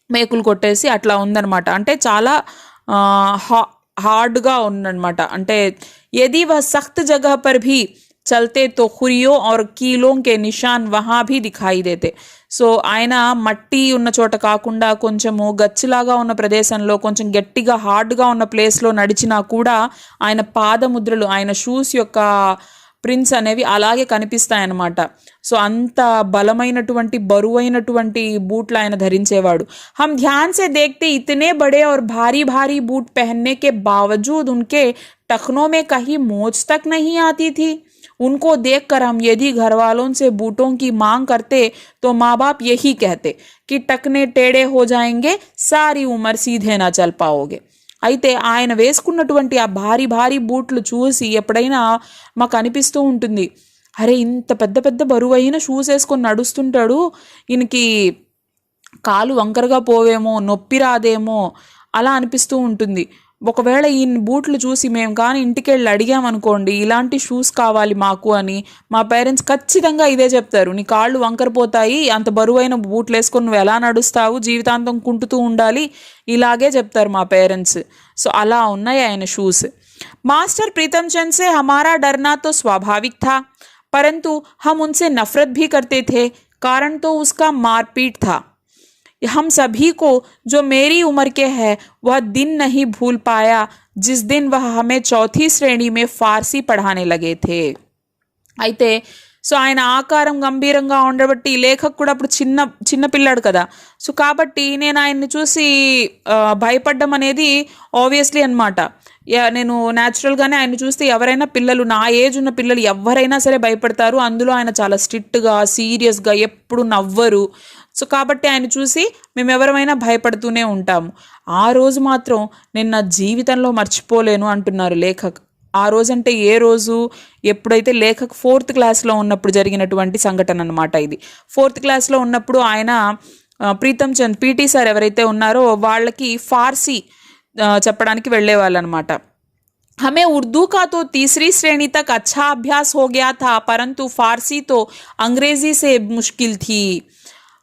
మేకులు కొట్టేసి అట్లా ఉందన్నమాట. అంటే చాలా హార్డ్గా ఉందన్నమాట. అంటే यदि वह सख्त जगह पर भी चलते तो खुरियों और कीलों के निशान वहाँ भी दिखाई देते. సో ఆయన మట్టి ఉన్న చోట కాకుండా కొంచెము గచ్చిలాగా ఉన్న ప్రదేశంలో, కొంచెం గట్టిగా హార్డ్గా ఉన్న ప్లేస్లో నడిచినా కూడా ఆయన పాదముద్రలు, ఆయన షూస్ యొక్క ప్రింట్స్ అనేవి అలాగే కనిపిస్తాయన్నమాట. సో అంత బలమైనటువంటి బరువైనటువంటి బూట్లు ఆయన ధరించేవాడు. हम ध्यान से देखते इतने बड़े और भारी भारी बूट पहनने के बावजूद उनके टखनों में कहीं मोच तक नहीं आती थी. उनको देखकर हम यदि घर वालों से बूटों की मांग करते तो माँ बाप यही कहते कि टकने टेढ़े हो जाएंगे, सारी उम्र सीधे ना चल पाओगे. అయితే ఆయన వేసుకున్నటువంటి ఆ భారీ భారీ బూట్లు చూసి ఎప్పుడైనా మాకు అనిపిస్తూ ఉంటుంది, అరే ఇంత పెద్ద పెద్ద బరువైన షూస్ వేసుకొని నడుస్తుంటాడు, ఈయనకి కాలు వంకరగా పోవేమో, నొప్పి రాదేమో అలా అనిపిస్తూ ఉంటుంది. ఒకవేళ ఈ బూట్లు చూసి మేము కానీ ఇంటికి వెళ్ళి అడిగామనుకోండి, ఇలాంటి షూస్ కావాలి మాకు అని, మా పేరెంట్స్ ఖచ్చితంగా ఇదే చెప్తారు, నీ కాళ్ళు వంకరపోతాయి, అంత బరువైన బూట్లు వేసుకొని నువ్వు ఎలా నడుస్తావు, జీవితాంతం కుంటుతూ ఉండాలి, ఇలాగే చెప్తారు మా పేరెంట్స్. సో అలా ఉన్నాయి ఆయన షూస్. మాస్టర్ ప్రీతం చంద్ से हमारा डरना तो स्वाभाविक था, परंतु हम उनसे नफरत भी करते थे. कारण तो उसका मारपीट था. हम सभी को जो मेरी उम्र के है वह दिन नहीं भूल पाया जिस दिन वह हमें चौथी श्रेणी में फारसी पढ़ाने लगे थे. అయితే సో ఆయన ఆకారం గంభీరంగా ఉండబట్టి లేఖకు కూడా అప్పుడు చిన్న పిల్లాడు కదా. సో కాబట్టి నేను ఆయన్ని చూసి భయపడ్డం అనేది ఆబ్వియస్లీ అనమాట. నేను న్యాచురల్గానే ఆయన చూస్తే ఎవరైనా పిల్లలు, నా ఏజ్ ఉన్న పిల్లలు ఎవరైనా సరే భయపడతారు. అందులో ఆయన చాలా స్ట్రిక్ట్గా, సీరియస్గా, ఎప్పుడు నవ్వరు. సో కాబట్టి ఆయన చూసి మేము ఎవరైనా భయపడుతూనే ఉంటాము. ఆ రోజు మాత్రం నేను నా జీవితంలో మర్చిపోలేను అంటున్నారు లేఖక్. ఆ రోజంటే ఏ రోజు, ఎప్పుడైతే లేఖక్ 4th క్లాస్లో ఉన్నప్పుడు జరిగినటువంటి సంఘటన అనమాట ఇది. 4th క్లాస్లో ఉన్నప్పుడు ఆయన ప్రీతం చంద్ పీటీ సార్ ఎవరైతే ఉన్నారో వాళ్ళకి ఫార్సీ చెప్పడానికి వెళ్ళేవాళ్ళు అనమాట. हमें उर्दू का तो तीसरी श्रेणी तक अच्छा अभ्यास हो गया था, परंतु फारसी तो अंग्रेजी से मुश्किल थी.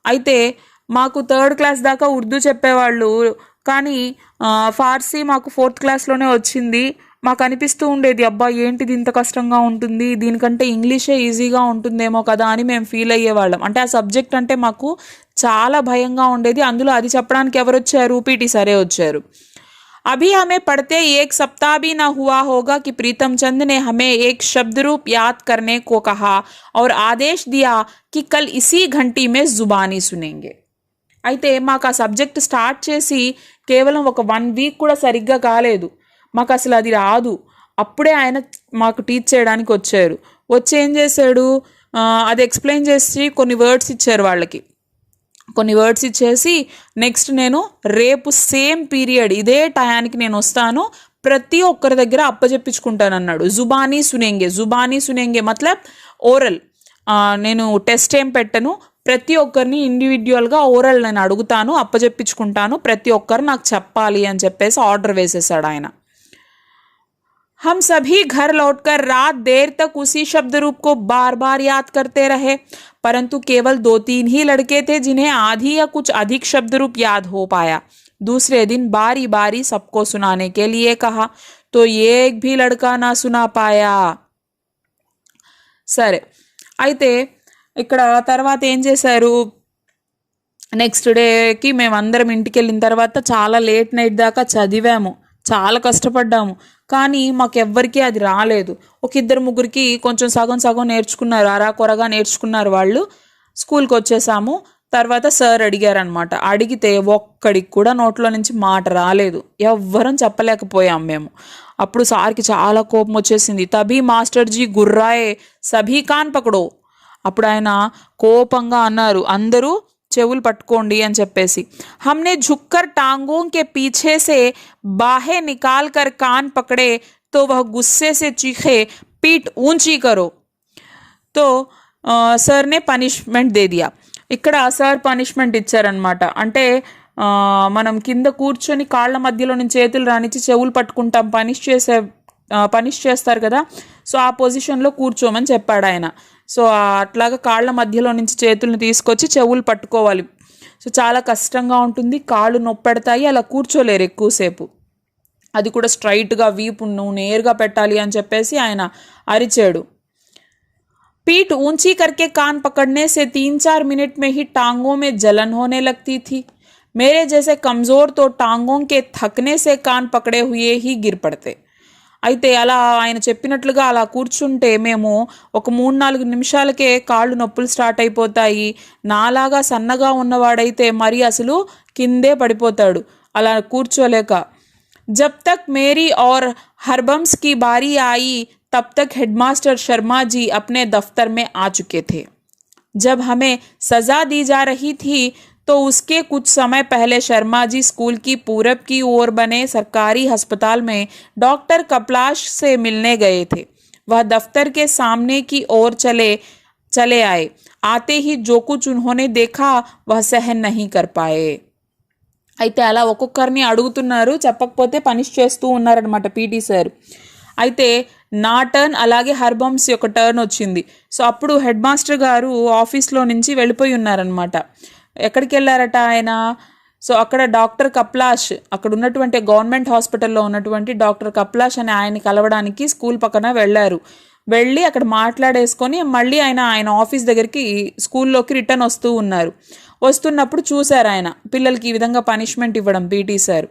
అయితే మాకు 3rd క్లాస్ దాకా ఉర్దూ చెప్పేవాళ్ళు, కానీ ఫార్సీ మాకు 4th క్లాస్లోనే వచ్చింది. మాకు అనిపిస్తూ ఉండేది, అబ్బా ఏంటిది ఇంత కష్టంగా ఉంటుంది, దీనికంటే ఇంగ్లీషే ఈజీగా ఉంటుందేమో కదా అని మేము ఫీల్ అయ్యేవాళ్ళం. అంటే ఆ సబ్జెక్ట్ అంటే మాకు చాలా భయంగా ఉండేది. అందులో అది చెప్పడానికి ఎవరు వచ్చారు? పీటీ సారే వచ్చారు. अभी हमें पढ़ते एक सप्ताह भी ना हुआ होगा कि प्रीतम चंद ने हमें एक शब्द रूप याद करने को कहा और आदेश दिया कि कल इसी घंटी में जुबानी सुनेंगे. అయితే మాకు ఆ సబ్జెక్ట్ స్టార్ట్ చేసి కేవలం ఒక 1 వీక్ కూడా సరిగ్గా కాలేదు. మాకు అసలు అది రాదు. అప్పుడే ఆయన మాకు టీచ్ చేయడానికి వచ్చారు. వచ్చి ఏం చేశాడు, అది ఎక్స్ప్లెయిన్ చేసి కొన్ని వర్డ్స్ ఇచ్చారు వాళ్ళకి. కొన్ని వర్డ్స్ ఇచ్చేసి నెక్స్ట్ నేను రేపు సేమ్ పీరియడ్ ఇదే టయానికి నేను వస్తాను, ప్రతి ఒక్కరి దగ్గర అప్పచెప్పించుకుంటాను అన్నాడు. జుబానీ సునేంగే మతలబ్ ఓరల్. నేను టెస్ట్ ఏం పెట్టను, ప్రతి ఒక్కరిని ఇండివిజువల్గా ఓరల్ నేను అడుగుతాను, అప్పచెప్పించుకుంటాను, ప్రతి ఒక్కరు నాకు చెప్పాలి అని చెప్పేసి ఆర్డర్ వేసేసాడు ఆయన. हम सभी घर लौटकर रात देर तक उसी शब्द रूप को बार बार याद करते रहे, परंतु केवल 2-3 ही लड़के थे जिन्हें आधी या कुछ अधिक शब्द रूप याद हो पाया. दूसरे दिन बारी बारी सबको सुनाने के लिए कहा, तो एक भी लड़का ना सुना पाया. సరే, అయితే ఇక్కడ తర్వాత ఏం చేశారు, నెక్స్ట్ డేకి మేమందరం ఇంటికి వెళ్ళిన తర్వాత చాలా లేట్ నైట్ దాకా చదివాము, చాలా కష్టపడ్డాము, కానీ మాకెవ్వరికీ అది రాలేదు. ఒక 2-3 కొంచెం సగం సగం నేర్చుకున్నారు, అరాకొరగా నేర్చుకున్నారు వాళ్ళు. స్కూల్కి వచ్చేసాము. తర్వాత సార్ అడిగారనమాట. అడిగితే ఒక్కడికి కూడా నోట్లో నుంచి మాట రాలేదు, ఎవ్వరం చెప్పలేకపోయాం మేము. అప్పుడు సార్కి చాలా కోపం వచ్చేసింది. తభీ మాస్టర్ జీ గుర్రాయే సభీ కాన్ పకడో. అప్పుడు ఆయన కోపంగా అన్నారు, అందరూ చెవులు పట్టుకోండి అని చెప్పేసి. हमने झुककर टांगों के पीछे से बाहें निकाल कर कान पकड़े तो वह गुस्से से चीखे, पीठ ऊंची करो. तो सर ने పనిష్మెంట్ దే దియా. ఇక్కడ సార్ పనిష్మెంట్ ఇచ్చారనమాట. అంటే మనం కింద కూర్చొని కాళ్ళ మధ్యలో నుంచి చేతులు రానిచ్చి చెవులు పట్టుకుంటాం, పనిష్ చేస్తారు కదా, సో ఆ పొజిషన్లో కూర్చోమని చెప్పాడు ఆయన. సో అట్లాగా కాళ్ళ మధ్యలో నుంచి చేతులను తీసుకొచ్చి చెవులు పట్టుకోవాలి. సో చాలా కష్టంగా ఉంటుంది, కాళ్ళు నొప్పెడతాయి, అలా కూర్చోలేరు ఎక్కువసేపు. అది కూడా స్ట్రైట్గా వీపు నువ్వు నేరుగా పెట్టాలి అని చెప్పేసి ఆయన అరిచాడు. पीठ ऊंची करके कान पकड़ने से 3-4 मिनट में ही टांगों में जलन होने लगती थी. मेरे जैसे कमज़ोर तो टांगों के थकने से कान पकड़े हुए ही गिर पड़ते. అయితే అలా ఆయన చెప్పినట్లుగా అలా కూర్చుంటే మేము ఒక 3-4 నిమిషాలకే కాళ్ళు నొప్పులు స్టార్ట్ అయిపోతాయి. నాలాగా సన్నగా ఉన్నవాడైతే మరి అసలు కిందే పడిపోతాడు అలా కూర్చోలేక. जब तक मेरी और हरबम्स की बारी आई तब तक हेडमास्टर शर्मा जी अपने दफ्तर में आ चुके थे. जब हमें सज़ा दी जा रही थी तो उसके कुछ समय पहले शर्मा जी स्कूल की पूरब की ओर बने सरकारी अस्पताल में डॉक्टर कपलाश से मिलने गए थे. वह दफ्तर के सामने की ओर चले आए. आते ही जो कुछ उन्होंने देखा वह सहन नहीं कर पाए. అయితే అలా ఒక్కొక్కరిని అడుగుతున్నారు, చెప్పకపోతే పనిష్ చేస్తూ ఉన్నారనమాట పీటీ సార్. అయితే నా టర్న్, అలాగే హర్బమ్స్ యొక్క టర్న్ వచ్చింది. సో అప్పుడు హెడ్ మాస్టర్ గారు ఆఫీస్లో నుంచి వెళ్ళిపోయి ఉన్నారనమాట. ఎక్కడికి వెళ్ళారట ఆయన, సో అక్కడ డాక్టర్ కప్లాష్, అక్కడ ఉన్నటువంటి గవర్నమెంట్ హాస్పిటల్లో ఉన్నటువంటి డాక్టర్ కప్లాష్ అని ఆయన్ని కలవడానికి స్కూల్ పక్కన వెళ్ళి అక్కడ మాట్లాడేసుకొని మళ్ళీ ఆయన ఆఫీస్ దగ్గరికి స్కూల్లోకి రిటర్న్ వస్తూ ఉన్నారు. వస్తున్నప్పుడు చూశారు ఆయన పిల్లలకి ఈ విధంగా పనిష్మెంట్ ఇవ్వడం పీటీ సార్.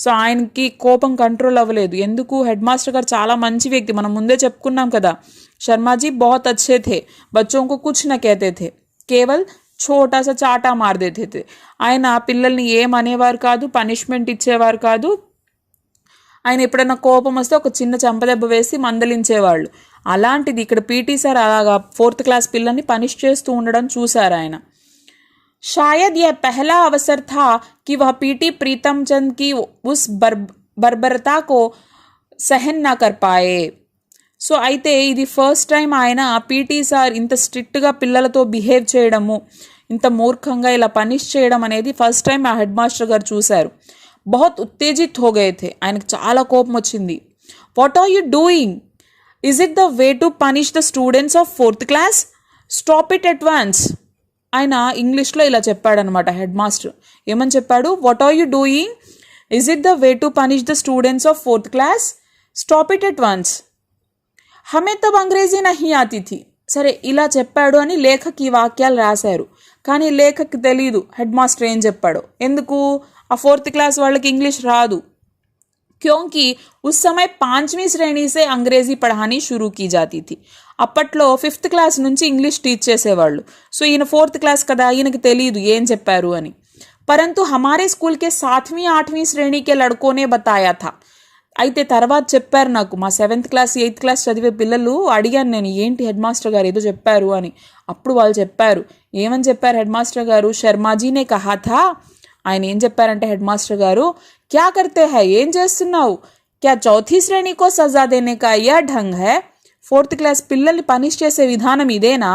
సో ఆయనకి కోపం కంట్రోల్ అవ్వలేదు. ఎందుకు, హెడ్ మాస్టర్ గారు చాలా మంచి వ్యక్తి, మనం ముందే చెప్పుకున్నాం కదా. శర్మాజీ బహుత్ అచ్చే థే, బచ్చోं को कुछ न कहते थे, కేవల్ ఛోటా సా చాటా మార్ దేతే థే. ఆయన పిల్లల్ని ఏమనేవారు కాదు, పనిష్మెంట్ ఇచ్చేవారు కాదు. ఆయన ఎప్పుడైనా కోపం వస్తే ఒక చిన్న చెంపదెబ్బ వేసి మందలించేవాళ్ళు. అలాంటిది ఇక్కడ పీటీ సార్ అలాగా 4th క్లాస్ పిల్లల్ని పనిష్ చేస్తూ ఉండడం చూశారు ఆయన. शायद यह पहला अवसर था कि वह पीटी प्रीतम चंद की उस बर्बरता को सहन ना कर पाए. సో అయితే ఇది ఫస్ట్ టైం ఆయన పీటీ సార్ ఇంత స్ట్రిక్ట్గా పిల్లలతో బిహేవ్ చేయడము, ఇంత మూర్ఖంగా ఇలా పనిష్ చేయడం అనేది ఫస్ట్ టైం ఆ హెడ్ మాస్టర్ గారు చూశారు. బహుత్ ఉత్తేజిత్ హో గయే థే, ఆయనకు చాలా కోపం వచ్చింది. What are you doing? Is it the way to punish the students of 4th class? Stop it at once. ఆయన ఇంగ్లీష్లో ఇలా చెప్పాడనమాట హెడ్ మాస్టర్. ఏమని చెప్పాడు? What are you doing? Is it the way to punish the students of 4th class? Stop it at once. హమే తబ్ అంగ్రేజీ నహీ ఆతీ థీ. సరే ఇలా చెప్పాడు అని లేఖక్ ఈ వాక్యాలు రాశారు, కానీ లేఖక్ తెలీదు హెడ్ మాస్టర్ ఏం చెప్పాడు. ఎందుకు? ఆ 4th క్లాస్ వాళ్ళకి ఇంగ్లీష్ రాదు. क्योंकि उस समय 5वीं श्रेणी से अंग्रेजी पढ़ानी शुरू की जाती थी. అప్పట్లో 5th క్లాస్ నుంచి ఇంగ్లీష్ టీచ్ చేసేవాళ్ళు. సో ఈయన 4th క్లాస్ కదా, ఈయనకి తెలియదు ఏం చెప్పారు అని. परंतु हमारे स्कूल के 7वीं 8वीं श्रेणी के लड़कों ने बताया था। అయితే తర్వాత చెప్పారు నాకు, మా 7th క్లాస్ 8th క్లాస్ చదివే పిల్లలు అడిగాను నేను, ఏంటి హెడ్ మాస్టర్ గారు ఏదో చెప్పారు అని. అప్పుడు వాళ్ళు చెప్పారు. ఏమని చెప్పారు హెడ్ మాస్టర్ గారు? శర్మాజీనే కహా థా, ఆయన ఏం చెప్పారంటే హెడ్ మాస్టర్ గారు, క్యా కర్తే హై, ఏం చేస్తున్నావు, క్యా చౌథీ శ్రేణి కో సజా దేనే కా యా ఢంగ్ హై, 4th క్లాస్ పిల్లల్ని పనిష్ చేసే విధానం ఇదేనా,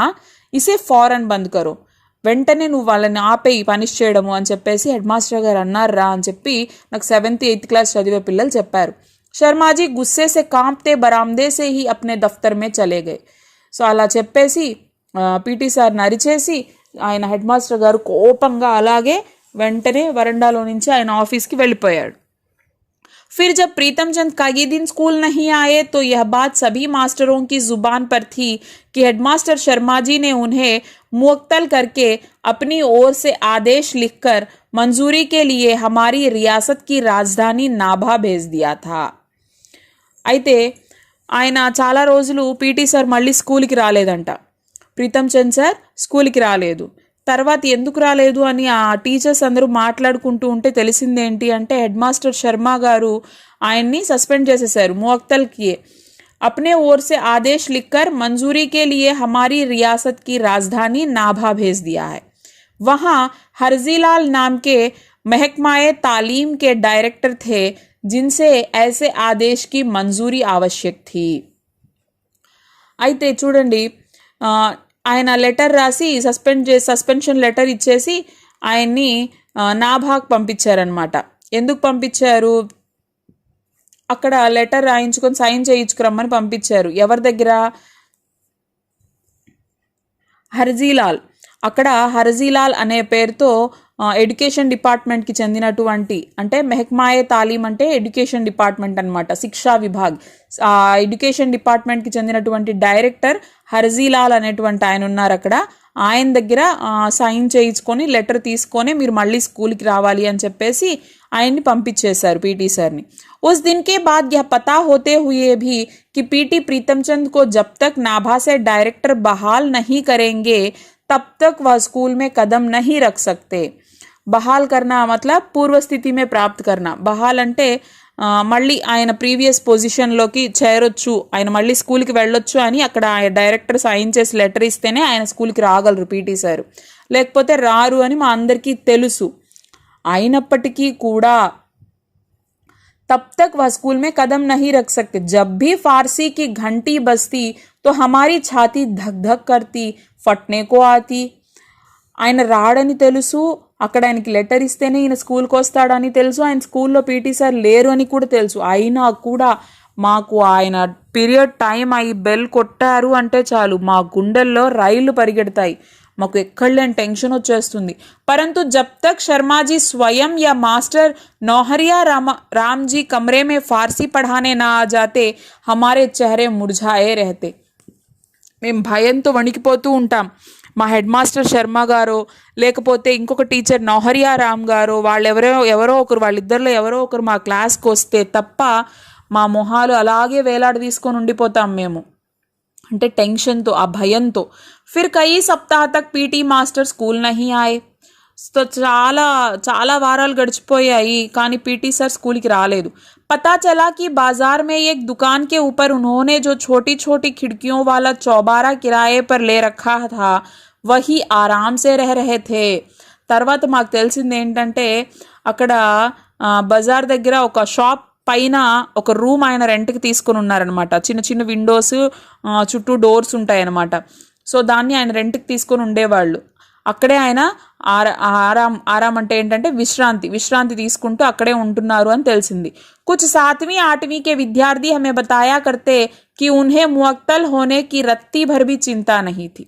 ఇసే ఫారన్ బంద్ కరో, వెంటనే నువ్వు వాళ్ళని ఆపేయి పనిష్ చేయడము అని చెప్పేసి హెడ్ మాస్టర్ గారు అన్నారా అని చెప్పి నాకు 7th 8th క్లాస్ చదివే పిల్లలు చెప్పారు. శర్మాజీ గుస్సే సే కాంప్తే బరామ్దే say he Apne దఫ్తర్ May Chale Gaye. So అలా చెప్పేసి పీటీ సార్ని అరిచేసి ఆయన హెడ్ మాస్టర్ గారు కోపంగా అలాగే వెంటనే వరండాలో నుంచి ఆయన ఆఫీస్కి వెళ్ళిపోయాడు. फिर जब प्रीतम चंद कई दिन स्कूल नहीं आए तो यह बात सभी मास्टरों की जुबान पर थी कि हेडमास्टर शर्मा जी ने उन्हें मुअत्तल करके अपनी ओर से आदेश लिखकर मंजूरी के लिए हमारी रियासत की राजधानी नाभा भेज दिया था. అయితే ఆయన చాలా రోజులు పీటీ సార్ మళ్ళీ స్కూల్కి రాలేదంట. ప్రీతం చంద్ సార్ స్కూల్కి రాలేదు. తర్వాత ఎందుకు రాలేదు అని ఆ టీచర్స్ అందరూ మాట్లాడుకుంటూ ఉంటే తెలిసిందేంటి అంటే హెడ్ మాస్టర్ శర్మ గారు ఆయన్ని సస్పెండ్ చేసేశారు. ముअत्तल किए, अपने ओर से आदेश लिखकर मंजूरी के लिए हमारी रियासत की राजधानी नाभा भेज दिया है. वहाँ हरजीलाल नाम के महकमाए तालीम के डायरेक्टर थे जिनसे ऐसे आदेश की मंजूरी आवश्यक थी. అయితే చూడండి, ఆయన లెటర్ రాసి సస్పెన్షన్ లెటర్ ఇచ్చేసి ఆయన్ని నాభాకు పంపించారనమాట. ఎందుకు పంపించారు? అక్కడ లెటర్ రాయించుకొని సైన్ చేయించుకురమ్మని పంపించారు. ఎవరి దగ్గర? హర్జీలాల్. అక్కడ హర్జీలాల్ అనే పేరుతో ఎడ్యుకేషన్ డిపార్ట్మెంట్కి చెందినటువంటి, అంటే మెహక్మాయే తాలీం అంటే ఎడ్యుకేషన్ డిపార్ట్మెంట్ అనమాట, శిక్షా విభాగ్. ఆ ఎడ్యుకేషన్ డిపార్ట్మెంట్కి చెందినటువంటి డైరెక్టర్ హర్జీలాల్ అనేటువంటి ఆయన ఉన్నారు అక్కడ. ఆయన దగ్గర సైన్ చేయించుకొని లెటర్ తీసుకొని మీరు మళ్ళీ స్కూల్కి రావాలి అని చెప్పేసి ఆయన్ని పంపించేశారు పీటీ సార్ని. उस दिन के बाद यह पता होते हुए भी कि पीटी प्रीतम चंद को जब तक नाभा से डायरेक्टर बहाल नहीं करेंगे तब तक वह स्कूल में कदम नहीं रख सकते. బహాల్ కర్నా మతలబ్ పూర్వస్థితి మే ప్రాప్త్ కర్నా. బహాల్ అంటే మళ్ళీ ఆయన ప్రీవియస్ పొజిషన్లోకి చేరొచ్చు, ఆయన మళ్ళీ స్కూల్కి వెళ్ళొచ్చు అని అక్కడ డైరెక్టర్ సైన్ చేసి లెటర్ ఇస్తేనే ఆయన స్కూల్కి రాగలరు పీటీ సార్, లేకపోతే రారు అని మా అందరికీ తెలుసు. అయినప్పటికీ కూడా तब तक वह स्कूल में कदम नहीं रख सकते. जब भी फारसी की घंटी बजती तो हमारी छाती धक धक करती, फटने को आती. ఆయన రాడని తెలుసు, అక్కడ ఆయనకి లెటర్ ఇస్తేనే ఈయన స్కూల్కి వస్తాడని తెలుసు, ఆయన స్కూల్లో పీటీ సార్ లేరు అని కూడా తెలుసు. అయినా కూడా మాకు ఆయన పీరియడ్ టైం అయి బెల్ కొట్టారు అంటే చాలు మా గుండెల్లో రైళ్లు పరిగెడతాయి, మాకు ఎక్కడలేని టెన్షన్ వచ్చేస్తుంది. परंतु जब तक शर्मा जी स्वयं या मास्टर नौहरिया राम जी कमरे में फारसी पढ़ाने ना आ जाते हमारे चेहरे मुरझाए रहते. మేము భయంతో వణికిపోతూ ఉంటాం. మా హెడ్ మాస్టర్ శర్మ గారు లేకపోతే ఇంకొక టీచర్ నౌహరియా రామ్ గారు ఎవరో ఒకరు, వాళ్ళిద్దరిలో ఎవరో ఒకరు మా క్లాస్కి వస్తే తప్ప మా మొహాలు అలాగే వేలాడ తీసుకొని ఉండిపోతాం మేము, అంటే టెన్షన్తో, ఆ భయంతో. फिर कई सप्ताह तक पीटी मास्टर स्कूल नहीं आए. तो చాలా వారాలు గడిచిపోయాయి కానీ పీటీ సార్ స్కూల్కి రాలేదు. पता चला कि बाजार में एक दुकान के ऊपर उन्होंने जो छोटी छोटी खिड़कियों वाला चौबारा किराए पर ले रखा था वही आराम से रह रहे थे. తర్వాత మాకు తెలిసింది ఏంటంటే అక్కడ బజార్ దగ్గర ఒక షాప్ పైన ఒక రూమ్ ఆయన రెంట్కి తీసుకుని ఉన్నారనమాట. చిన్న చిన్న విండోస్, చుట్టూ డోర్స్ ఉంటాయన్నమాట. సో దాన్ని ఆయన రెంట్కి తీసుకొని ఉండేవాళ్ళు. అక్కడే ఆయన ఆరాం అంటే ఏంటంటే విశ్రాంతి తీసుకుంటూ అక్కడే ఉంటున్నారు అని తెలిసింది. कुछ 7वीं 8वीं के विद्यार्थी हमें बताया करते कि उन्हें मुअत्तल होने की रत्ती भर भी चिंता नहीं थी.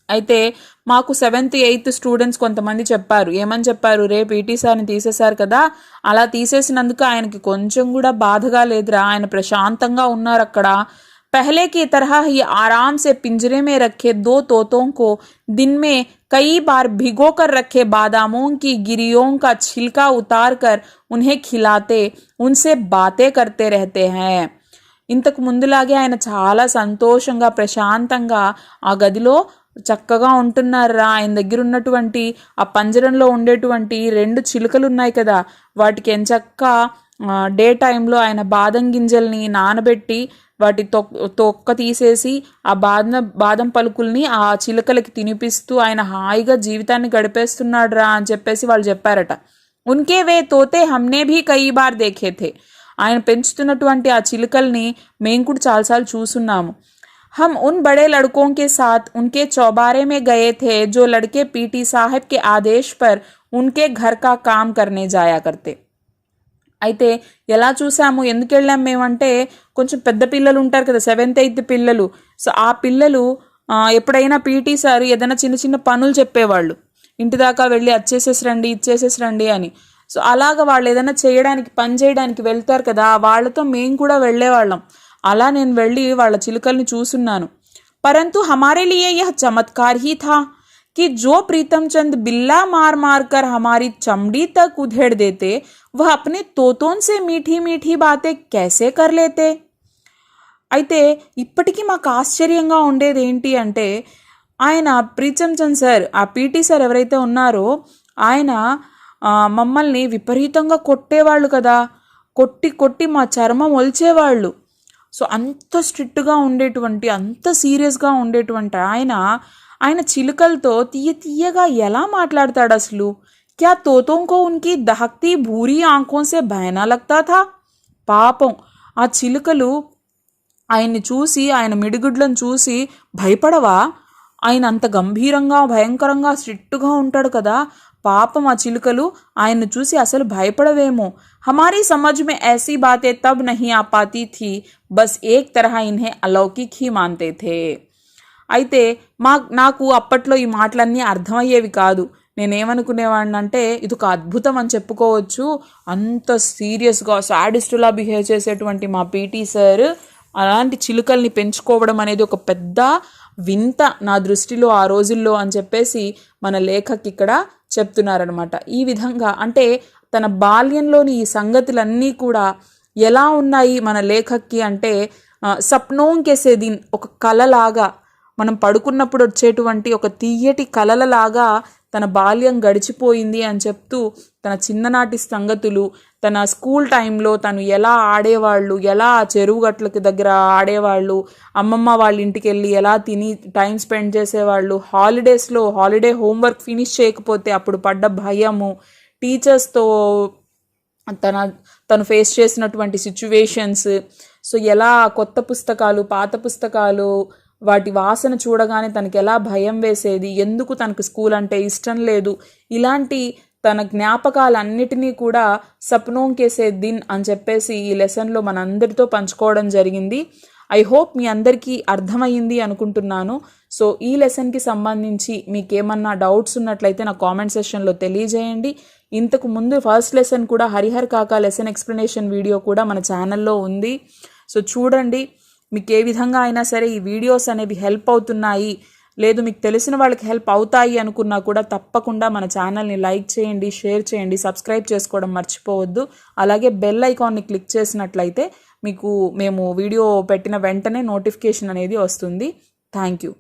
అయితే మాకు 7th 8th స్టూడెంట్స్ కొంతమంది చెప్పారు. ఏమని చెప్పారు? రే పీటీ సార్ని తీసేశారు కదా, అలా తీసేసినందుకు ఆయనకి కొంచెం కూడా బాధగా లేదురా, ఆయన ప్రశాంతంగా ఉన్నారు అక్కడ. पहले की तरह ही आराम से पिंजरे में रखे 2 तोतों को दिन में कई बार भिगो कर रखे बादामों की गिरियों का छिलका उतार कर उन्हें खिलाते, उनसे बातें करते रहते हैं. ఇంతకు ముందులాగే ఆయన చాలా సంతోషంగా ప్రశాంతంగా ఆ గదిలో చక్కగా ఉంటున్నారా, ఆయన దగ్గర ఉన్నటువంటి ఆ పంజరంలో ఉండేటువంటి 2 చిలుకలు ఉన్నాయి కదా, వాటికి ఎంచక్క డే టైంలో ఆయన బాదం గింజల్ని నానబెట్టి వాటి తొక్క తీసేసి ఆ బాదం పలుకుల్ని ఆ చిలుకలకి తినిపిస్తూ ఆయన హాయిగా జీవితాన్ని గడిపేస్తున్నాడు రా అని చెప్పేసి వాళ్ళు చెప్పారట. ఉన్కే వే తోతే హమ్నే భీ కయి బార్ దేఖే థే. ఆయన పెంచుతున్నటువంటి ఆ చిలుకల్ని మేము కూడా చాలాసార్లు చూసున్నాము. हम उन बड़े लड़कों के साथ उनके चौबारे में गए थे जो लड़के पीटी साहब के आदेश पर उनके घर का काम करने जाया करते. అయితే ఎలా చూసాము, ఎందుకు వెళ్ళాము మేమంటే, కొంచెం పెద్ద పిల్లలు ఉంటారు కదా, 7th 8th పిల్లలు. సో ఆ పిల్లలు ఎప్పుడైనా పీటీ సార్ ఏదైనా చిన్న చిన్న పనులు చెప్పేవాళ్ళు, ఇంటి దాకా వెళ్ళి ఇచ్చేసేసి రండి అని. సో అలాగ వాళ్ళు ఏదైనా పని చేయడానికి వెళ్తారు కదా, వాళ్ళతో మేము కూడా వెళ్ళేవాళ్ళం. అలా నేను వెళ్ళి వాళ్ళ చిలుకల్ని చూసున్నాను. పరంతు హమారే లియే యహ్ చమత్కార్ హీ థా कि जो प्रीतम चंद बिल्ला मार मार कर हमारी चमड़ी तक उधेड़ देते, वह अपने तोतों से मीठी मीठी बातें कैसे कर लेते. అయితే ఇప్పటికీ మాకు ఆశ్చర్యంగా ఉండేది ఏంటి అంటే, ఆయన ప్రీతం చంద్ సార్, ఆ పీటీ సార్ ఎవరైతే ఉన్నారో ఆయన మమ్మల్ని విపరీతంగా కొట్టేవాళ్ళు కదా, కొట్టి కొట్టి మా చర్మం ఒలిచేవాళ్ళు. సో అంత స్ట్రిక్ట్గా ఉండేటువంటి, అంత సీరియస్గా ఉండేటువంటి ఆయన చిలుకలతో తీయగా ఎలా మాట్లాడతాడు అసలు. క్యా తోతోంకో ఉన్కి దహక్తీ భూరీ ఆంఖోం సే భయనా లగ్తా థా. పాపం ఆ చిలుకలు ఆయన్ని చూసి, ఆయన మిడిగుడ్లను చూసి భయపడవా? ఆయన అంత గంభీరంగా భయంకరంగా స్ట్రిక్ట్గా ఉంటాడు కదా, పాపం ఆ చిలుకలు ఆయన్ని చూసి అసలు భయపడవేమో. हमारी समझ में ऐसी बातें तब नहीं आ पाती थी, बस एक तरह इन्हें अलौकिक ही मानते थे. అయితే నాకు అప్పట్లో ఈ మాటలన్నీ అర్థమయ్యేవి కాదు. నేనేమనుకునేవాడిని అంటే, ఇది ఒక అద్భుతం అని చెప్పుకోవచ్చు. అంత సీరియస్గా సాడిస్టులా బిహేవ్ చేసేటువంటి మా పీటీ సార్ అలాంటి చిలుకల్ని పెంచుకోవడం అనేది ఒక పెద్ద వింత నా దృష్టిలో ఆ రోజుల్లో అని చెప్పేసి మన లేఖకి ఇక్కడ చెప్తున్నారనమాట. ఈ విధంగా అంటే తన బాల్యంలోని ఈ సంగతులన్నీ కూడా ఎలా ఉన్నాయి మన లేఖకి అంటే, సప్నోం కేసే దిన్, ఒక కలలాగా, మనం పడుకున్నప్పుడు వచ్చేటువంటి ఒక తీయటి కలలలాగా తన బాల్యం గడిచిపోయింది అని చెప్తూ తన చిన్ననాటి సంగతులు, తన స్కూల్ టైంలో తను ఎలా ఆడేవాళ్ళు, ఎలా చెరువు గట్లకి దగ్గర ఆడేవాళ్ళు, అమ్మమ్మ వాళ్ళ ఇంటికి వెళ్ళి ఎలా తిని టైం స్పెండ్ చేసేవాళ్ళు, హాలిడేస్లో హాలిడే హోంవర్క్ ఫినిష్ చేయకపోతే అప్పుడు పడ్డ భయము, టీచర్స్తో తను ఫేస్ చేసినటువంటి సిచ్యువేషన్స్, సో ఎలా కొత్త పుస్తకాలు పాత పుస్తకాలు వాటి వాసన చూడగానే తనకి ఎలా భయం వేసేది, ఎందుకు తనకు స్కూల్ అంటే ఇష్టం లేదు, ఇలాంటి తన జ్ఞాపకాలన్నిటినీ కూడా సప్నోం కేసే దిన్ అని చెప్పేసి ఈ లెసన్లో మనందరితో పంచుకోవడం జరిగింది. ఐ హోప్ మీ అందరికీ అర్థమయ్యింది అనుకుంటున్నాను. సో ఈ లెసన్కి సంబంధించి మీకేమన్నా డౌట్స్ ఉన్నట్లయితే నా కామెంట్ సెక్షన్లో తెలియజేయండి. ఇంతకు ముందు ఫస్ట్ లెసన్ కూడా హరిహర్ కాకా లెసన్ ఎక్స్ప్లెనేషన్ వీడియో కూడా మన ఛానల్లో ఉంది. సో చూడండి, మీకు ఏ విధంగా అయినా సరే ఈ వీడియోస్ అనేవి హెల్ప్ అవుతున్నాయి, లేదు మీకు తెలిసిన వాళ్ళకి హెల్ప్ అవుతాయి అనుకున్నా కూడా తప్పకుండా మన ఛానల్ని లైక్ చేయండి, షేర్ చేయండి, సబ్స్క్రైబ్ చేసుకోవడం మర్చిపోవద్దు. అలాగే బెల్ ఐకాన్ని క్లిక్ చేసినట్లయితే మీకు మేము వీడియో పెట్టిన వెంటనే నోటిఫికేషన్ అనేది వస్తుంది. Thank you.